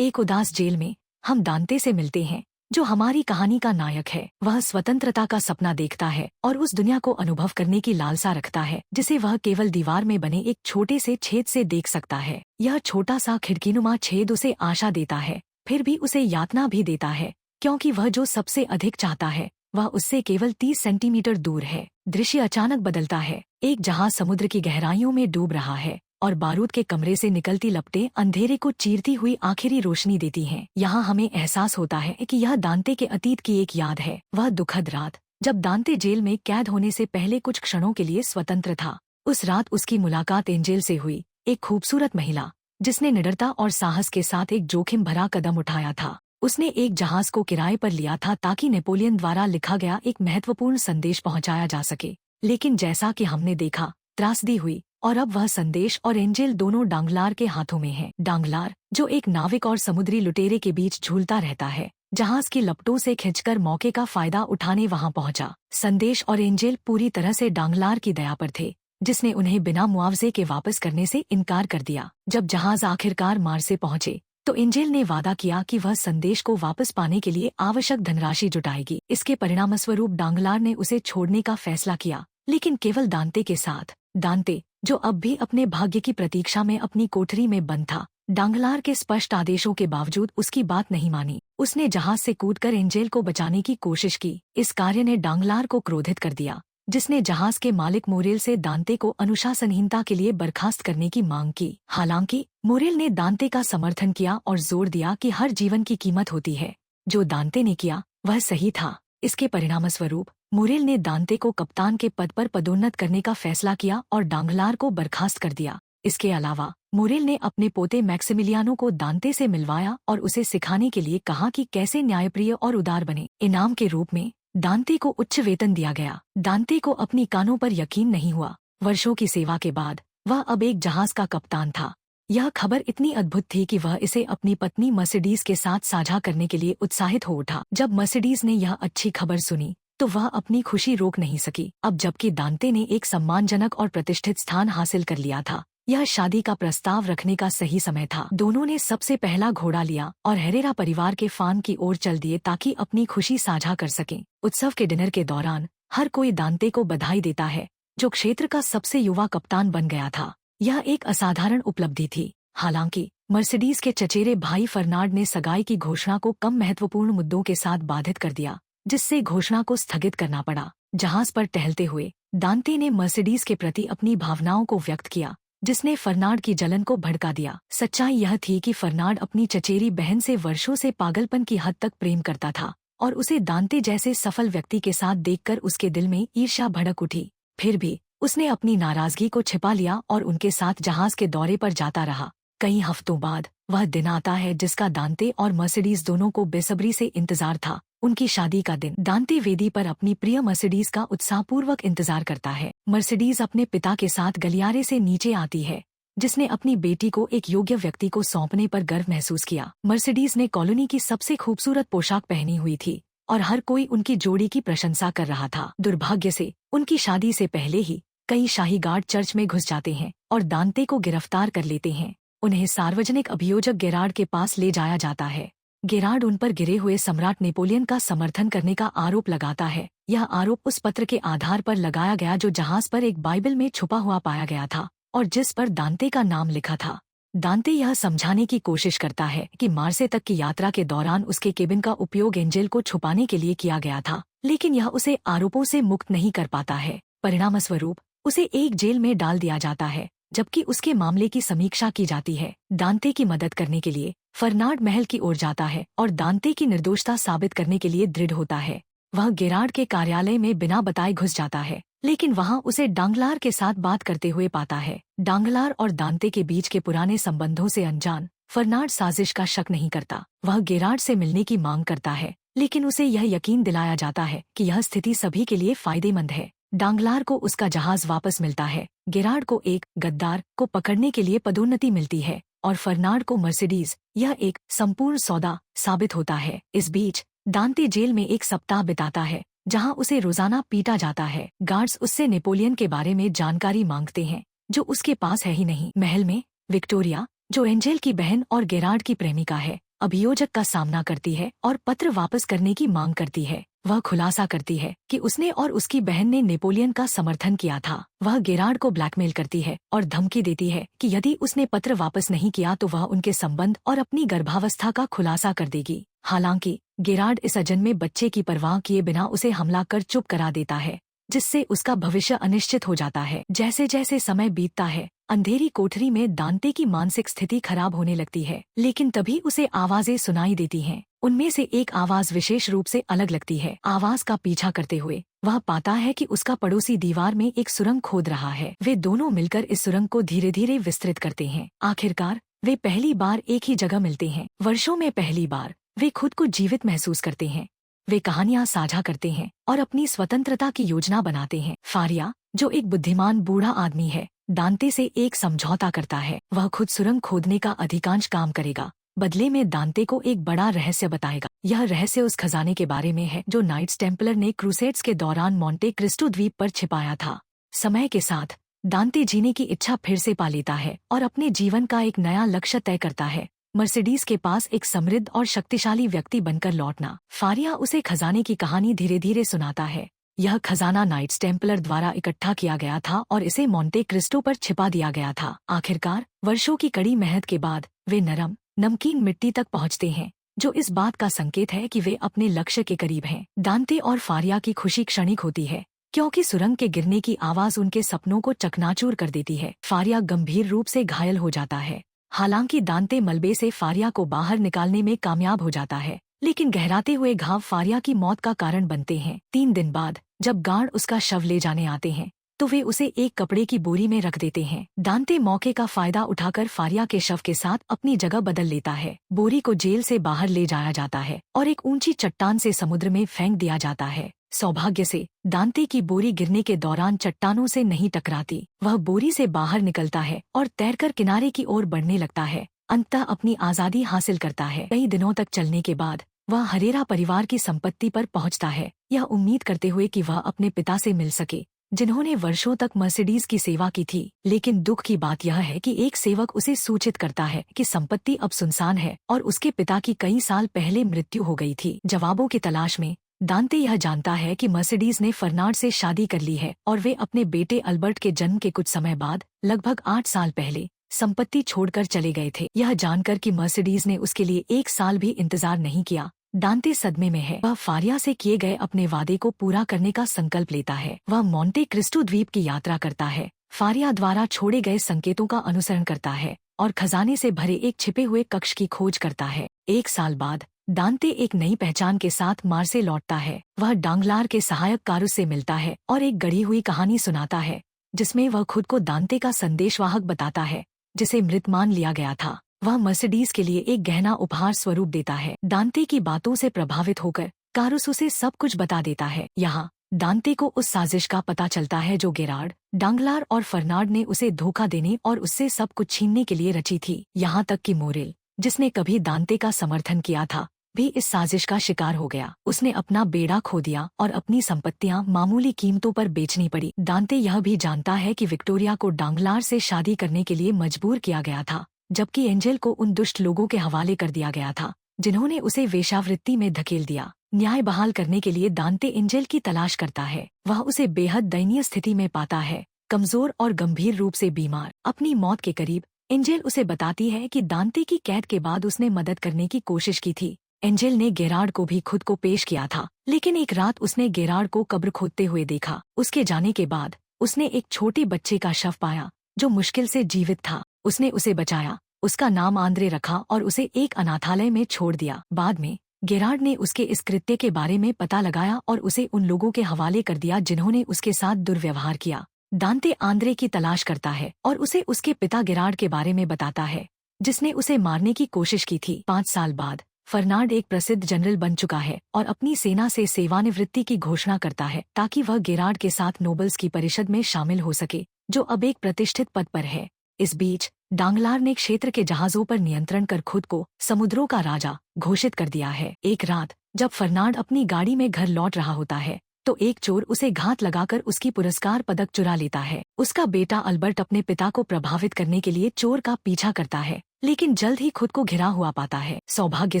एक उदास जेल में हम दांते से मिलते हैं, जो हमारी कहानी का नायक है। वह स्वतंत्रता का सपना देखता है और उस दुनिया को अनुभव करने की लालसा रखता है जिसे वह केवल दीवार में बने एक छोटे से छेद से देख सकता है। यह छोटा सा खिड़कीनुमा छेद उसे आशा देता है, फिर भी उसे यातना भी देता है, क्योंकि वह जो सबसे अधिक चाहता है वह उससे केवल 30 सेंटीमीटर दूर है। दृश्य अचानक बदलता है। एक जहाज समुद्र की गहराइयों में डूब रहा है और बारूद के कमरे से निकलती लपटें अंधेरे को चीरती हुई आखिरी रोशनी देती हैं। यहाँ हमें एहसास होता है कि यह दांते के अतीत की एक याद है। वह दुखद रात जब दांते जेल में कैद होने से पहले कुछ क्षणों के लिए स्वतंत्र था। उस रात उसकी मुलाकात एंजेल से हुई, एक खूबसूरत महिला जिसने निडरता और साहस के साथ एक जोखिम भरा कदम उठाया था। उसने एक जहाज को किराए पर लिया था ताकि नेपोलियन द्वारा लिखा गया एक महत्वपूर्ण संदेश पहुंचाया जा सके। लेकिन जैसा कि हमने देखा, त्रासदी हुई और अब वह संदेश और एंजेल दोनों डांगलार के हाथों में है। डांगलार, जो एक नाविक और समुद्री लुटेरे के बीच झूलता रहता है, जहाज की लपटों से खिंचकर मौके का फायदा उठाने वहां पहुंचा। संदेश और एंजेल पूरी तरह से डांगलार की दया पर थे, जिसने उन्हें बिना मुआवजे के वापस करने से इनकार कर दिया। जब जहाज आखिरकार मार से पहुंचे तो एंजेल ने वादा किया कि वह संदेश को वापस पाने के लिए आवश्यक धनराशि जुटाएगी। इसके परिणामस्वरूप डांगलार ने उसे छोड़ने का फैसला किया, लेकिन केवल दांते के साथ। दांते, जो अब भी अपने भाग्य की प्रतीक्षा में अपनी कोठरी में बंद था, डांगलार के स्पष्ट आदेशों के बावजूद उसकी बात नहीं मानी। उसने जहाज से कूदकर एंजेल को बचाने की कोशिश की। इस कार्य ने डांगलार को क्रोधित कर दिया, जिसने जहाज के मालिक मोरेल से दांते को अनुशासनहीनता के लिए बर्खास्त करने की मांग की। हालांकि मोरेल ने दांते का समर्थन किया और जोर दिया कि हर जीवन की कीमत होती है। जो दांते ने किया वह सही था। इसके परिणामस्वरूप मोरेल ने दांते को कप्तान के पद पर पदोन्नत करने का फैसला किया और डांगलार को बर्खास्त कर दिया। इसके अलावा मोरेल ने अपने पोते मैक्सिमिलियानो को दांते से मिलवाया और उसे सिखाने के लिए कहा कि कैसे न्यायप्रिय और उदार बने। इनाम के रूप में दांते को उच्च वेतन दिया गया। दांते को अपनी कानों पर यकीन नहीं हुआ। वर्षों की सेवा के बाद वह अब एक जहाज का कप्तान था। यह खबर इतनी अद्भुत थी कि वह इसे अपनी पत्नी मर्सिडीज के साथ साझा करने के लिए उत्साहित हो उठा। जब मर्सिडीज ने यह अच्छी खबर सुनी तो वह अपनी खुशी रोक नहीं सकी। अब जबकि दांते ने एक सम्मानजनक और प्रतिष्ठित स्थान हासिल कर लिया था, यह शादी का प्रस्ताव रखने का सही समय था। दोनों ने सबसे पहला घोड़ा लिया और हेरेरा परिवार के फार्म की ओर चल दिए ताकि अपनी खुशी साझा कर सकें। उत्सव के डिनर के दौरान हर कोई दांते को बधाई देता है, जो क्षेत्र का सबसे युवा कप्तान बन गया था। यह एक असाधारण उपलब्धि थी। हालांकि मर्सिडीज के चचेरे भाई फर्नांड ने सगाई की घोषणा को कम महत्वपूर्ण मुद्दों के साथ बाधित कर दिया, जिससे घोषणा को स्थगित करना पड़ा। जहाज पर टहलते हुए दांते ने मर्सिडीज के प्रति अपनी भावनाओं को व्यक्त किया, जिसने फर्नांड की जलन को भड़का दिया। सच्चाई यह थी कि फर्नांड अपनी चचेरी बहन से वर्षों से पागलपन की हद तक प्रेम करता था और उसे दांते जैसे सफल व्यक्ति के साथ देखकर उसके दिल में ईर्ष्या भड़क उठी। फिर भी उसने अपनी नाराजगी को छिपा लिया और उनके साथ जहाज के दौरे पर जाता रहा। कई हफ्तों बाद वह दिन आता है जिसका दांते और मर्सिडीज दोनों को बेसब्री से इंतजार था। उनकी शादी का दिन। दांते वेदी पर अपनी प्रिय मर्सिडीज का उत्साहपूर्वक इंतजार करता है। मर्सिडीज अपने पिता के साथ गलियारे से नीचे आती है, जिसने अपनी बेटी को एक योग्य व्यक्ति को सौंपने पर गर्व महसूस किया। मर्सिडीज ने कॉलोनी की सबसे खूबसूरत पोशाक पहनी हुई थी और हर कोई उनकी जोड़ी की प्रशंसा कर रहा था। दुर्भाग्य से उनकी शादी से पहले ही कई शाही गार्ड चर्च में घुस जाते हैं और दांते को गिरफ्तार कर लेते हैं। उन्हें सार्वजनिक अभियोजक गेरार्ड के पास ले जाया जाता है। गेरार्ड उन पर गिरे हुए सम्राट नेपोलियन का समर्थन करने का आरोप लगाता है। यह आरोप उस पत्र के आधार पर लगाया गया जो जहाज पर एक बाइबल में छुपा हुआ पाया गया था और जिस पर दांते का नाम लिखा था। दांते यह समझाने की कोशिश करता है कि मार्से तक की यात्रा के दौरान उसके केबिन का उपयोग एंजेल को छुपाने के लिए किया गया था, लेकिन यह उसे आरोपों से मुक्त नहीं कर पाता है। परिणामस्वरूप उसे एक जेल में डाल दिया जाता है, जबकि उसके मामले की समीक्षा की जाती है। दांते की मदद करने के लिए फर्नांड महल की ओर जाता है और दांते की निर्दोषता साबित करने के लिए दृढ़ होता है। वह गेरार्ड के कार्यालय में बिना बताए घुस जाता है, लेकिन वहां उसे डांगलार के साथ बात करते हुए पाता है। डांगलार और दांते के बीच के पुराने संबंधों से अनजान फर्नांड साजिश का शक नहीं करता। वह गेरार्ड से मिलने की मांग करता है, लेकिन उसे यह यकीन दिलाया जाता है कि यह स्थिति सभी के लिए फायदेमंद है। डांगलार को उसका जहाज वापस मिलता है, गेरार्ड को एक गद्दार को पकड़ने के लिए पदोन्नति मिलती है और फर्नांड को मर्सिडीज। यह एक संपूर्ण सौदा साबित होता है। इस बीच दांते जेल में एक सप्ताह बिताता है, जहां उसे रोजाना पीटा जाता है। गार्ड्स उससे नेपोलियन के बारे में जानकारी मांगते हैं, जो उसके पास है ही नहीं। महल में विक्टोरिया, जो एंजेल की बहन और गेरार्ड की प्रेमिका है, अभियोजक का सामना करती है और पत्र वापस करने की मांग करती है। वह खुलासा करती है कि उसने और उसकी बहन ने नेपोलियन का समर्थन किया था। वह गेरार्ड को ब्लैकमेल करती है और धमकी देती है कि यदि उसने पत्र वापस नहीं किया तो वह उनके संबंध और अपनी गर्भावस्था का खुलासा कर देगी। हालांकि गेरार्ड इस अजन्मे बच्चे की परवाह किए बिना उसे हमला कर चुप करा देता है, जिससे उसका भविष्य अनिश्चित हो जाता है। जैसे जैसे समय बीतता है, अंधेरी कोठरी में दांते की मानसिक स्थिति खराब होने लगती है, लेकिन तभी उसे आवाजें सुनाई देती हैं। उनमें से एक आवाज विशेष रूप से अलग लगती है। आवाज का पीछा करते हुए वह पाता है कि उसका पड़ोसी दीवार में एक सुरंग खोद रहा है। वे दोनों मिलकर इस सुरंग को धीरे धीरे विस्तृत करते हैं। आखिरकार वे पहली बार एक ही जगह मिलते हैं। वर्षों में पहली बार वे खुद को जीवित महसूस करते हैं। वे कहानियां साझा करते हैं और अपनी स्वतंत्रता की योजना बनाते हैं। फारिया, जो एक बुद्धिमान बूढ़ा आदमी है, दांते से एक समझौता करता है। वह खुद सुरंग खोदने का अधिकांश काम करेगा, बदले में दांते को एक बड़ा रहस्य बताएगा। यह रहस्य उस खजाने के बारे में है जो नाइट्स टेम्पलर ने क्रूसेड्स के दौरान मोंटे क्रिस्टो द्वीप पर छिपाया था। समय के साथ दांते जीने की इच्छा फिर से पा लेता है और अपने जीवन का एक नया लक्ष्य तय करता है, मर्सिडीज के पास एक समृद्ध और शक्तिशाली व्यक्ति बनकर लौटना। फारिया उसे खजाने की कहानी धीरे धीरे सुनाता है। यह खजाना नाइट्स टेम्पलर द्वारा इकट्ठा किया गया था और इसे मोंटे क्रिस्टो पर छिपा दिया गया था। आखिरकार वर्षों की कड़ी मेहनत के बाद वे नरम नमकीन मिट्टी तक पहुंचते हैं, जो इस बात का संकेत है कि वे अपने लक्ष्य के करीब हैं। दांते और फारिया की खुशी क्षणिक होती है, क्योंकि सुरंग के गिरने की आवाज उनके सपनों को चकनाचूर कर देती है। फारिया गंभीर रूप से घायल हो जाता है। हालांकि दांते मलबे से फारिया को बाहर निकालने में कामयाब हो जाता है, लेकिन गहराते हुए घाव फारिया की मौत का कारण बनते हैं। 3 दिन बाद जब गार्ड उसका शव ले जाने आते हैं तो वे उसे एक कपड़े की बोरी में रख देते हैं। दांते मौके का फायदा उठाकर फारिया के शव के साथ अपनी जगह बदल लेता है। बोरी को जेल से बाहर ले जाया जाता है और एक ऊंची चट्टान से समुद्र में फेंक दिया जाता है। सौभाग्य से दांते की बोरी गिरने के दौरान चट्टानों से नहीं टकराती। वह बोरी से बाहर निकलता है और तैरकर किनारे की ओर बढ़ने लगता है। अंततः अपनी आजादी हासिल करता है। कई दिनों तक चलने के बाद वह हरेरा परिवार की संपत्ति पर पहुंचता है, यह उम्मीद करते हुए कि वह अपने पिता से मिल सके, जिन्होंने वर्षों तक मर्सिडीज की सेवा की थी। लेकिन दुख की बात यह है कि एक सेवक उसे सूचित करता है कि संपत्ति अब सुनसान है और उसके पिता की कई साल पहले मृत्यु हो गई थी। जवाबों की तलाश में दांते यह जानता है कि मर्सिडीज ने फर्नांड से शादी कर ली है और वे अपने बेटे अल्बर्ट के जन्म के कुछ समय बाद, लगभग 8 साल पहले, संपत्ति छोड़कर चले गए थे। यह जानकर कि मर्सिडीज ने उसके लिए 1 साल भी इंतजार नहीं किया, दांते सदमे में है। वह फारिया से किए गए अपने वादे को पूरा करने का संकल्प लेता है। वह मोंटे क्रिस्टो द्वीप की यात्रा करता है, फारिया द्वारा छोड़े गए संकेतों का अनुसरण करता है और खजाने से भरे एक छिपे हुए कक्ष की खोज करता है। 1 साल बाद दांते एक नई पहचान के साथ मार्से लौटता है। वह डांगलार के सहायक कारुस से मिलता है और एक गढ़ी हुई कहानी सुनाता है, जिसमें वह खुद को दांते का संदेशवाहक बताता है, जिसे मृत मान लिया गया था। वह मर्सिडीज के लिए एक गहना उपहार स्वरूप देता है। दांते की बातों से प्रभावित होकर कारुस उसे सब कुछ बता देता है। यहाँ दांते को उस साजिश का पता चलता है जो गेरार्ड, डांगलार और फर्नांड ने उसे धोखा देने और उससे सब कुछ छीनने के लिए रची थी। यहाँ तक कि मोरेल, जिसने कभी दांते का समर्थन किया था, भी इस साजिश का शिकार हो गया। उसने अपना बेड़ा खो दिया और अपनी संपत्तियां मामूली कीमतों पर बेचनी पड़ी। दांते यह भी जानता है कि विक्टोरिया को डांगलार से शादी करने के लिए मजबूर किया गया था, जबकि एंजेल को उन दुष्ट लोगों के हवाले कर दिया गया था जिन्होंने उसे वेश्यावृत्ति में धकेल दिया। न्याय बहाल करने के लिए दांते एंजेल की तलाश करता है। वह उसे बेहद दयनीय स्थिति में पाता है, कमजोर और गंभीर रूप से बीमार। अपनी मौत के करीब एंजेल उसे बताती है कि दांते की कैद के बाद उसने मदद करने की कोशिश की थी। एंजेल ने गेरार्ड को भी खुद को पेश किया था, लेकिन एक रात उसने गेरार्ड को कब्र खोदते हुए देखा। उसके जाने के बाद उसने एक छोटे बच्चे का शव पाया जो मुश्किल से जीवित था। उसने उसे बचाया, उसका नाम आंद्रे रखा और उसे एक अनाथालय में छोड़ दिया। बाद में गेरार्ड ने उसके इस कृत्य के बारे में पता लगाया और उसे उन लोगों के हवाले कर दिया जिन्होंने उसके साथ दुर्व्यवहार किया। दांते आंद्रे की तलाश करता है और उसे उसके पिता गेरार्ड के बारे में बताता है, जिसने उसे मारने की कोशिश की थी। 5 साल बाद फर्नांड एक प्रसिद्ध जनरल बन चुका है और अपनी सेना से सेवानिवृत्ति की घोषणा करता है ताकि वह गेरार्ड के साथ नोबल्स की परिषद में शामिल हो सके, जो अब एक प्रतिष्ठित पद पर है। इस बीच डांगलार ने क्षेत्र के जहाजों पर नियंत्रण कर खुद को समुद्रों का राजा घोषित कर दिया है। एक रात जब फर्नांड अपनी गाड़ी में घर लौट रहा होता है तो एक चोर उसे घात लगाकर उसकी पुरस्कार पदक चुरा लेता है। उसका बेटा अल्बर्ट अपने पिता को प्रभावित करने के लिए चोर का पीछा करता है, लेकिन जल्द ही खुद को घिरा हुआ पाता है। सौभाग्य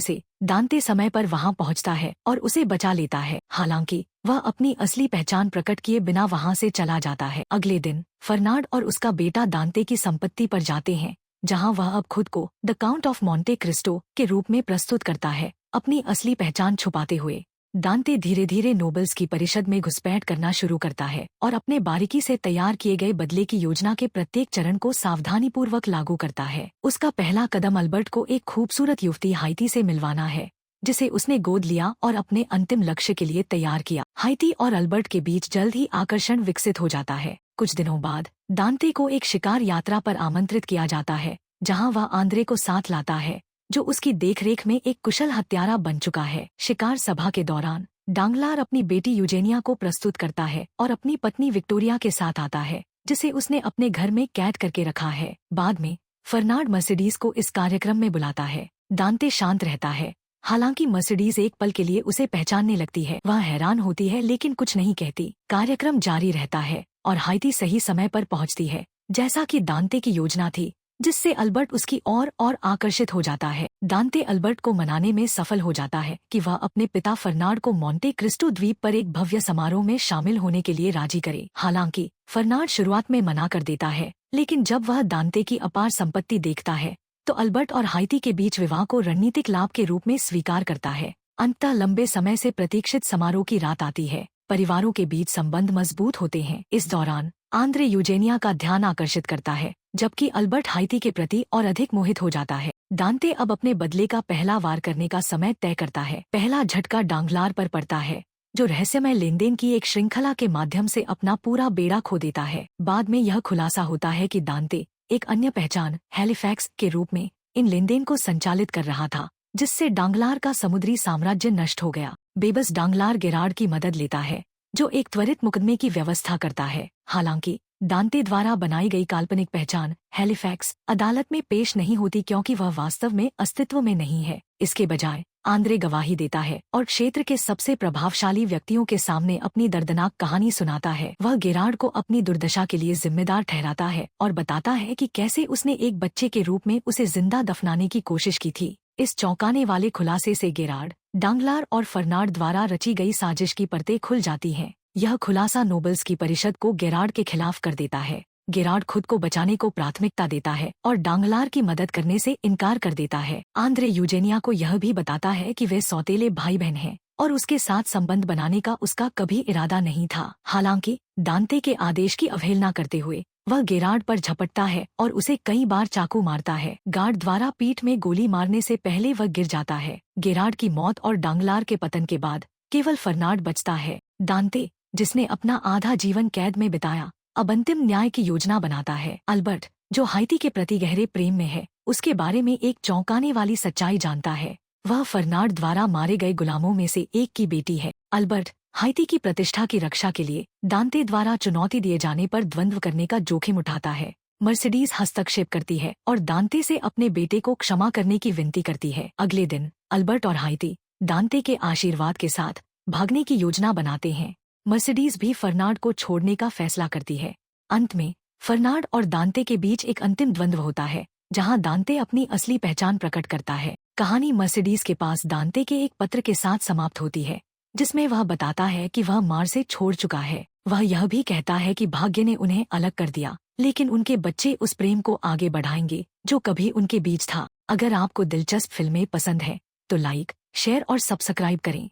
से दांते समय पर वहां पहुंचता है और उसे बचा लेता है। हालांकि वह अपनी असली पहचान प्रकट किए बिना वहां से चला जाता है। अगले दिन फर्नांड और उसका बेटा दांते की संपत्ति पर जाते हैं, जहां वह अब खुद को the count of Monte Cristo के रूप में प्रस्तुत करता है, अपनी असली पहचान छुपाते हुए। दांते धीरे धीरे नोबल्स की परिषद में घुसपैठ करना शुरू करता है और अपने बारीकी से तैयार किए गए बदले की योजना के प्रत्येक चरण को सावधानीपूर्वक लागू करता है। उसका पहला कदम अल्बर्ट को एक खूबसूरत युवती हाइती से मिलवाना है, जिसे उसने गोद लिया और अपने अंतिम लक्ष्य के लिए तैयार किया। हाइती और अल्बर्ट के बीच जल्द ही आकर्षण विकसित हो जाता है। कुछ दिनों बाद दांते को एक शिकार यात्रा पर आमंत्रित किया जाता है, जहां वह आंद्रे को साथ लाता है, जो उसकी देखरेख में एक कुशल हत्यारा बन चुका है। शिकार सभा के दौरान डांगलार अपनी बेटी यूजेनिया को प्रस्तुत करता है और अपनी पत्नी विक्टोरिया के साथ आता है, जिसे उसने अपने घर में कैद करके रखा है। बाद में फर्नांड मर्सिडीज को इस कार्यक्रम में बुलाता है। दांते शांत रहता है, हालांकि मर्सिडीज एक पल के लिए उसे पहचानने लगती है। वह हैरान होती है लेकिन कुछ नहीं कहती। कार्यक्रम जारी रहता है और हाइती सही समय पर पहुंचती है, जैसा कि दांते की योजना थी, जिससे अल्बर्ट उसकी और आकर्षित हो जाता है। दांते अल्बर्ट को मनाने में सफल हो जाता है कि वह अपने पिता फर्नांड को मोंटे क्रिस्टो द्वीप पर एक भव्य समारोह में शामिल होने के लिए राजी करे। हालांकि फर्नांड शुरुआत में मना कर देता है, लेकिन जब वह दांते की अपार संपत्ति देखता है तो अल्बर्ट और हाइती के बीच विवाह को रणनीतिक लाभ के रूप में स्वीकार करता है। अंततः लंबे समय से प्रतीक्षित समारोह की रात आती है। परिवारों के बीच संबंध मजबूत होते हैं। इस दौरान आंद्रे यूजेनिया का ध्यान आकर्षित करता है, जबकि अल्बर्ट हाइती के प्रति और अधिक मोहित हो जाता है। दांते अब अपने बदले का पहला वार करने का समय तय करता है। पहला झटका डांगलार पर पड़ता है, जो रहस्यमय लेनदेन की एक श्रृंखला के माध्यम से अपना पूरा बेड़ा खो देता है। बाद में यह खुलासा होता है कि दांते एक अन्य पहचान हैलिफैक्स के रूप में इन लेनदेन को संचालित कर रहा था, जिससे डांगलार का समुद्री साम्राज्य नष्ट हो गया। बेबस डांगलार गेरार्ड की मदद लेता है, जो एक त्वरित मुकदमे की व्यवस्था करता है। हालांकि दांते द्वारा बनाई गई काल्पनिक पहचान हैलिफैक्स अदालत में पेश नहीं होती, क्योंकि वह वास्तव में अस्तित्व में नहीं है। इसके बजाय आंद्रे गवाही देता है और क्षेत्र के सबसे प्रभावशाली व्यक्तियों के सामने अपनी दर्दनाक कहानी सुनाता है। वह गेरार्ड को अपनी दुर्दशा के लिए जिम्मेदार ठहराता है और बताता है कि कैसे उसने एक बच्चे के रूप में उसे जिंदा दफनाने की कोशिश की थी। इस चौंकाने वाले खुलासे से गेरार्ड, डांगलार और फर्नांड द्वारा रची गई साजिश की परतें खुल जाती हैं। यह खुलासा नोबल्स की परिषद को गेरार्ड के खिलाफ कर देता है। गेरार्ड खुद को बचाने को प्राथमिकता देता है और डांगलार की मदद करने से इनकार कर देता है। आंद्रे यूजेनिया को यह भी बताता है कि वे सौतेले भाई बहन हैं और उसके साथ संबंध बनाने का उसका कभी इरादा नहीं था। हालांकि दांते के आदेश की अवहेलना करते हुए वह गेरार्ड पर झपटता है और उसे कई बार चाकू मारता है। गार्ड द्वारा पीठ में गोली मारने से पहले वह गिर जाता है। गेरार्ड की मौत और डांगलार के पतन के बाद केवल फर्नांड बचता है। दांते, जिसने अपना आधा जीवन कैद में बिताया, अब अंतिम न्याय की योजना बनाता है। अल्बर्ट, जो हाइती के प्रति गहरे प्रेम में है, उसके बारे में एक चौंकाने वाली सच्चाई जानता है। वह फर्नांड द्वारा मारे गए गुलामों में से एक की बेटी है। अल्बर्ट हाइती की प्रतिष्ठा की रक्षा के लिए दांते द्वारा चुनौती दिए जाने पर द्वंद्व करने का जोखिम उठाता है। मर्सिडीज हस्तक्षेप करती है और दांते से अपने बेटे को क्षमा करने की विनती करती है। अगले दिन अल्बर्ट और हाइती दांते के आशीर्वाद के साथ भागने की योजना बनाते हैं। मर्सिडीज भी फर्नांड को छोड़ने का फैसला करती है। अंत में फर्नांड और दांते के बीच एक अंतिम द्वंद्व होता है, जहां दांते अपनी असली पहचान प्रकट करता है। कहानी मर्सिडीज के पास दांते के एक पत्र के साथ समाप्त होती है, जिसमें वह बताता है कि वह मार से छोड़ चुका है। वह यह भी कहता है कि भाग्य ने उन्हें अलग कर दिया, लेकिन उनके बच्चे उस प्रेम को आगे बढ़ाएंगे जो कभी उनके बीच था। अगर आपको दिलचस्प फिल्में पसंद है तो लाइक, शेयर और सब्सक्राइब करें।